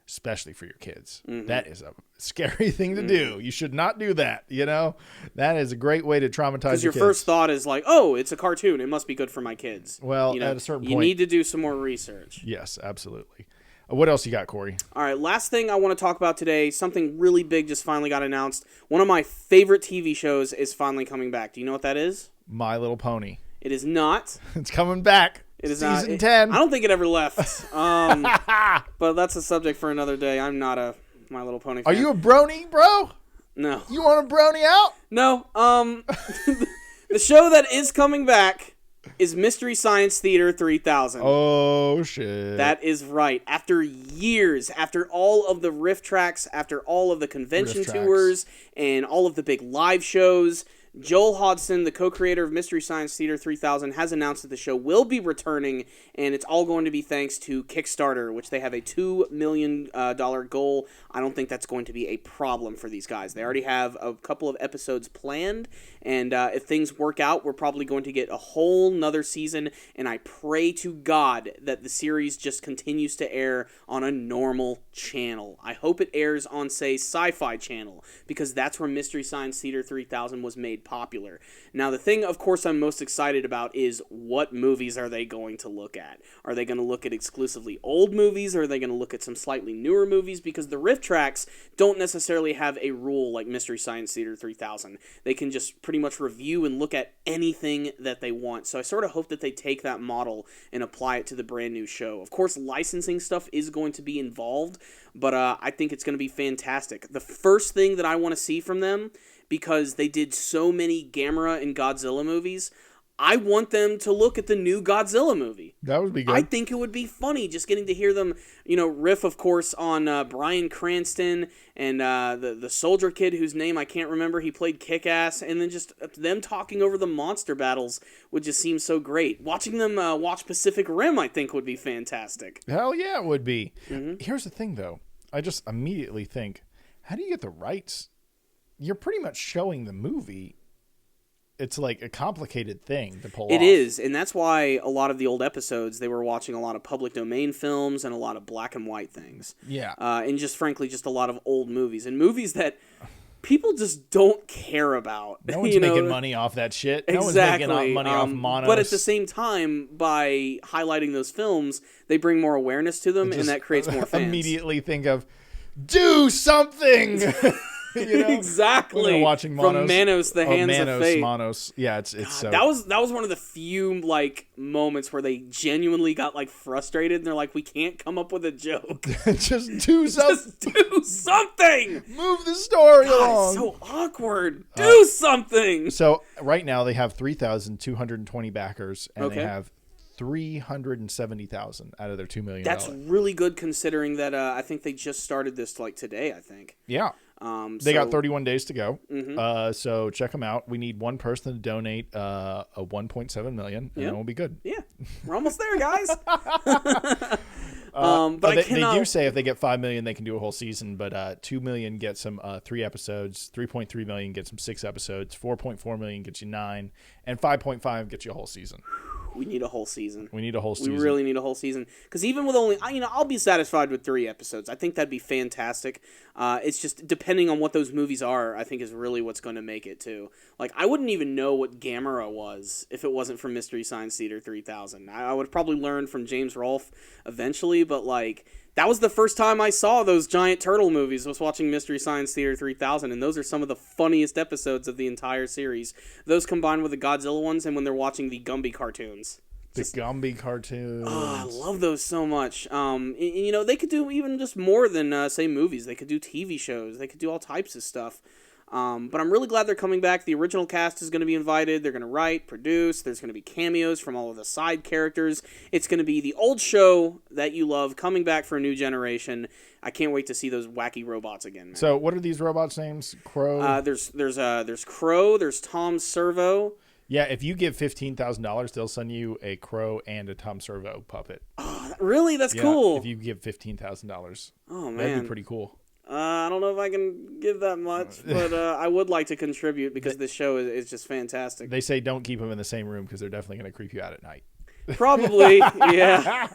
especially for your kids. That is a scary thing to do. You should not do that. You know, that is a great way to traumatize because your kids. First thought is like, oh, it's a cartoon, it must be good for my kids. Well, you know, at a certain point, you need to do some more research. Yes, absolutely. What else you got, Corey? All right, last thing I want to talk about today, something really big just finally got announced. One of my favorite TV shows is finally coming back. Do you know what that is? My Little Pony. It is not. It's coming back. It is Season not, 10. I don't think it ever left. But that's a subject for another day. I'm not a My Little Pony fan. Are you a brony, bro? No. You want a brony out? No. The show that is coming back is Mystery Science Theater 3000. Oh, shit. That is right. After years, after all of the riff tracks, after all of the convention tours, and all of the big live shows, Joel Hodgson, the co-creator of Mystery Science Theater 3000, has announced that the show will be returning, and it's all going to be thanks to Kickstarter, which they have a $2 million goal. I don't think that's going to be a problem for these guys. They already have a couple of episodes planned, and if things work out, we're probably going to get a whole nother season, and I pray to God that the series just continues to air on a normal channel. I hope it airs on, say, Sci-Fi Channel, because that's where Mystery Science Theater 3000 was made popular. Now, the thing, of course, I'm most excited about is what movies are they going to look at? Are they going to look at exclusively old movies, or are they going to look at some slightly newer movies? Because the riff tracks don't necessarily have a rule like Mystery Science Theater 3000. They can just pretty much review and look at anything that they want. So I sort of hope that they take that model and apply it to the brand new show. Of course, licensing stuff is going to be involved, but I think it's going to be fantastic. The first thing that I want to see from them, because they did so many Gamera and Godzilla movies, I want them to look at the new Godzilla movie. That would be good. I think it would be funny just getting to hear them, riff, of course, on Bryan Cranston and the soldier kid whose name I can't remember. He played Kick-Ass, and then just them talking over the monster battles would just seem so great. Watching them watch Pacific Rim, I think, would be fantastic. Hell yeah, it would be. Here's the thing, though. I just immediately think, how do you get the rights? You're pretty much showing the movie. It's like a complicated thing to pull off. It is, and that's why a lot of the old episodes, they were watching a lot of public domain films and a lot of black and white things. Yeah. And just frankly, just a lot of old movies. And movies that people just don't care about. No one's making money off that shit. Exactly. No one's making money off Monos. But at the same time, by highlighting those films, they bring more awareness to them, and that creates more fans. Immediately think of, do something! Exactly. We're watching Manos. From Manos, the Hands of Fate. Manos. Yeah, it's so... That was one of the few moments where they genuinely got frustrated, and they're like, we can't come up with a joke. Just do something. Just do something. Move the story along. It's so awkward. Do something. So right now they have 3,220 backers, and they have 370,000 out of their $2 million. That's really good, considering that I think they just started this today, I think. Yeah. They got 31 days to go. So check them out. We need one person to donate a 1.7 million, and then we'll be good. Yeah. We're almost there, guys. But they do say if they get 5 million, they can do a whole season. But 2 million gets them 3 episodes. 3.3 million gets them 6 episodes. 4.4 million gets you 9, and 5.5 gets you a whole season. We need a whole season. We need a whole season. We really need a whole season. Because even with only, I'll be satisfied with 3 episodes. I think that'd be fantastic. It's just depending on what those movies are, I think is really what's going to make it too. Like, I wouldn't even know what Gamera was if it wasn't for Mystery Science Theater 3000. I would probably learn from James Rolfe eventually, but like, that was the first time I saw those giant turtle movies, was watching Mystery Science Theater 3000, and those are some of the funniest episodes of the entire series. Those combined with the Godzilla ones and when they're watching the Gumby cartoons. The Gumby cartoons. Oh, I love those so much. They could do even just more than, say, movies. They could do TV shows. They could do all types of stuff. But I'm really glad they're coming back. The original cast is going to be invited. They're going to write, produce. There's going to be cameos from all of the side characters. It's going to be the old show that you love coming back for a new generation. I can't wait to see those wacky robots again, man. So what are these robots' names? Crow? There's Crow. There's Tom Servo. Yeah, if you give $15,000, they'll send you a Crow and a Tom Servo puppet. Oh, really? That's cool. If you give $15,000. Oh, man. That'd be pretty cool. I don't know if I can give that much, but I would like to contribute because this show is just fantastic. They say don't keep them in the same room because they're definitely going to creep you out at night. Probably, yeah.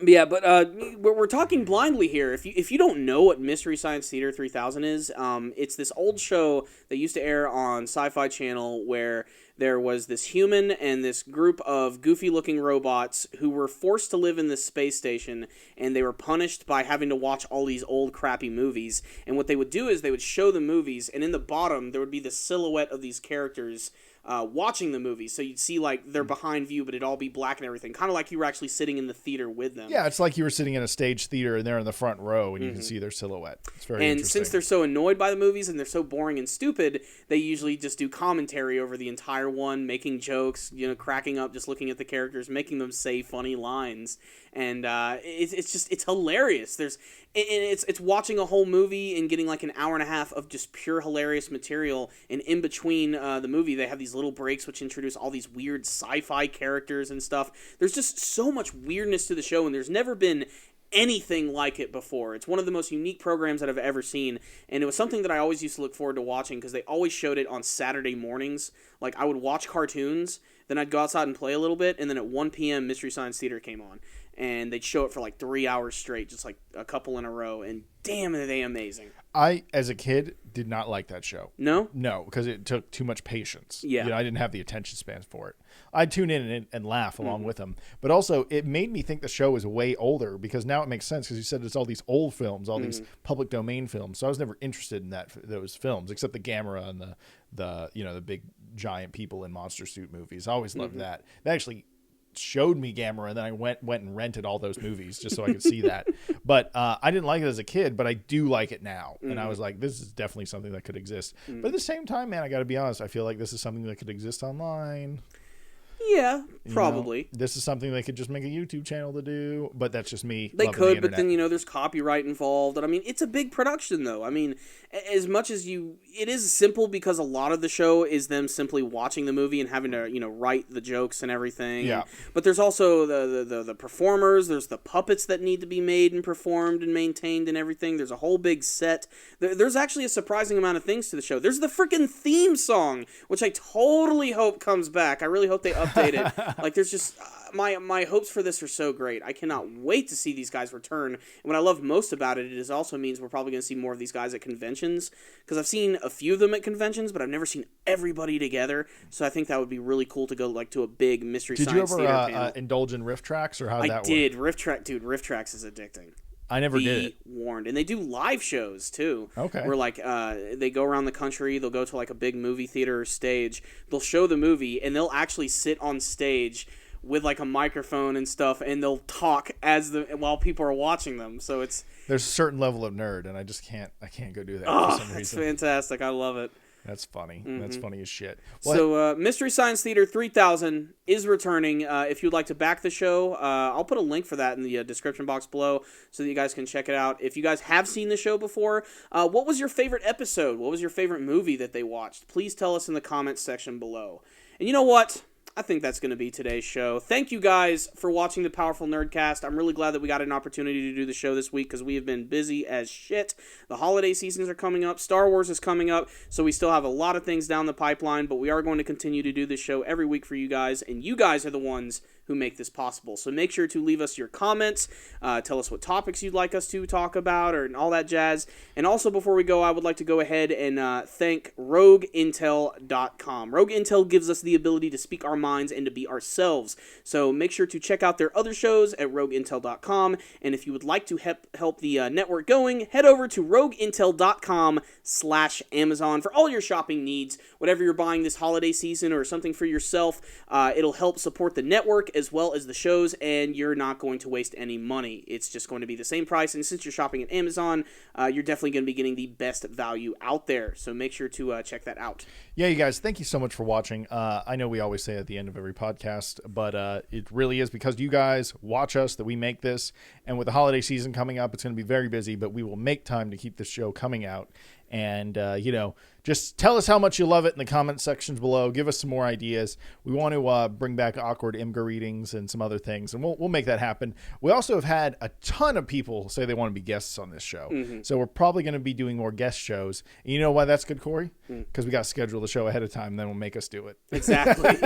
Yeah, but we're talking blindly here. If you don't know what Mystery Science Theater 3000 is, it's this old show that used to air on Sci-Fi Channel where there was this human and this group of goofy-looking robots who were forced to live in this space station, and they were punished by having to watch all these old, crappy movies. And what they would do is they would show the movies, and in the bottom there would be the silhouette of these characters watching the movie, so you'd see like they're behind view, but it'd all be black and everything, kind of like you were actually sitting in the theater with them. Yeah, it's like you were sitting in a stage theater and they're in the front row and you can see their silhouette. It's very interesting. And since they're so annoyed by the movies and they're so boring and stupid, they usually just do commentary over the entire one, making jokes, cracking up, just looking at the characters, making them say funny lines, and it's hilarious. It's watching a whole movie and getting like an hour and a half of just pure hilarious material, and in between the movie they have these little breaks which introduce all these weird sci-fi characters and stuff. There's just so much weirdness to the show, and there's never been anything like it before. It's one of the most unique programs that I've ever seen, and it was something that I always used to look forward to watching because they always showed it on Saturday mornings. Like, I would watch cartoons, then I'd go outside and play a little bit, and then at 1 p.m. Mystery Science Theater came on, and they'd show it for like 3 hours straight, just like a couple in a row, and damn are they amazing. I, as a kid, did not like that show. No? No, because it took too much patience. Yeah. I didn't have the attention span for it. I'd tune in and laugh along with them. But also, it made me think the show was way older, because now it makes sense, because you said it's all these old films, all these public domain films. So I was never interested in those films, except the Gamera and the big giant people in monster suit movies. I always loved that. They actually showed me Gamera, and then I went and rented all those movies just so I could see that. But I didn't like it as a kid, but I do like it now. And I was like, this is definitely something that could exist. But at the same time, man, I got to be honest, I feel like this is something that could exist online. Yeah, probably. This is something they could just make a YouTube channel to do, but that's just me. They could, but then, there's copyright involved. And I mean, it's a big production, though. I mean, as much as it is simple, because a lot of the show is them simply watching the movie and having to, write the jokes and everything. Yeah. But there's also the performers. There's the puppets that need to be made and performed and maintained and everything. There's a whole big set. There's actually a surprising amount of things to the show. There's the freaking theme song, which I totally hope comes back. I really hope they update it. Like, there's just my hopes for this are so great. I cannot wait to see these guys return. And what I love most about it is also means we're probably going to see more of these guys at conventions, because I've seen a few of them at conventions, but I've never seen everybody together. So I think that would be really cool to go like to a big Mystery Science Theater panel. Did you ever indulge in Riff Tracks, or how did that work? I did. Riff Tracks is addicting. I never did it. Warned. And they do live shows too. Okay. Where like they go around the country, they'll go to like a big movie theater or stage, they'll show the movie, and they'll actually sit on stage with like a microphone and stuff, and they'll talk while people are watching them. So there's a certain level of nerd, and I can't go do that for some reason. That's fantastic. I love it. That's funny. That's funny as shit. So Mystery Science Theater 3000 is returning. If you'd like to back the show, I'll put a link for that in the description box below so that you guys can check it out. If you guys have seen the show before, what was your favorite episode? What was your favorite movie that they watched? Please tell us in the comments section below. And you know what? I think that's going to be today's show. Thank you guys for watching the Powerful Nerdcast. I'm really glad that we got an opportunity to do the show this week because we have been busy as shit. The holiday seasons are coming up. Star Wars is coming up, so we still have a lot of things down the pipeline, but we are going to continue to do this show every week for you guys, and you guys are the ones who make this possible. So make sure to leave us your comments, tell us what topics you'd like us to talk about, and all that jazz. And also, before we go, I would like to go ahead and thank RogueIntel.com. Rogue Intel gives us the ability to speak our minds and to be ourselves. So make sure to check out their other shows at RogueIntel.com. And if you would like to help the network going, head over to RogueIntel.com/Amazon for all your shopping needs. Whatever you're buying this holiday season or something for yourself, it'll help support the network as well as the shows, and you're not going to waste any money. It's just going to be the same price, and since you're shopping at Amazon, you're definitely going to be getting the best value out there. So make sure to check that out. Yeah, you guys, thank you so much for watching. I know we always say at the end of every podcast, but it really is because you guys watch us that we make this. And with the holiday season coming up, it's going to be very busy, but we will make time to keep this show coming out. And, just tell us how much you love it in the comment sections below. Give us some more ideas. We want to bring back awkward Imgur readings and some other things, and we'll make that happen. We also have had a ton of people say they want to be guests on this show. Mm-hmm. So we're probably going to be doing more guest shows. And you know why that's good, Corey? Because we got to schedule the show ahead of time, then we'll make us do it. Exactly.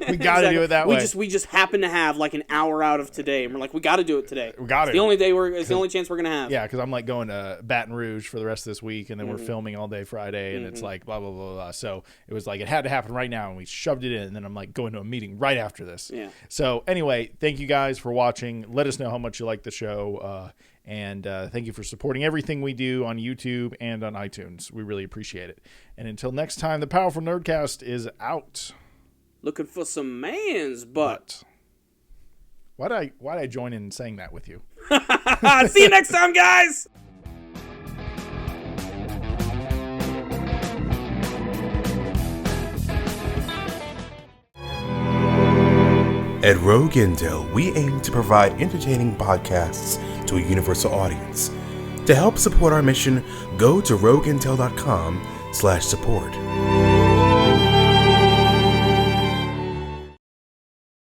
We got to do it that way. We just happen to have like an hour out of today, and we're like, we got to do it today. We got it. It's the only chance we're going to have. Yeah, because I'm like going to Baton Rouge for the rest of this week, and then we're filming all day Friday, and it's like blah, blah, blah, blah. So it was like it had to happen right now, and we shoved it in, and then I'm like going to a meeting right after this. Yeah. So anyway, thank you guys for watching. Let us know how much you like the show, and thank you for supporting everything we do on YouTube and on iTunes. We really appreciate it. And until next time, the Powerful Nerdcast is out. Looking for some man's butt. Why'd I join in saying that with you? See you next time, guys! At Rogue Intel, we aim to provide entertaining podcasts to a universal audience. To help support our mission, go to RogueIntel.com/support.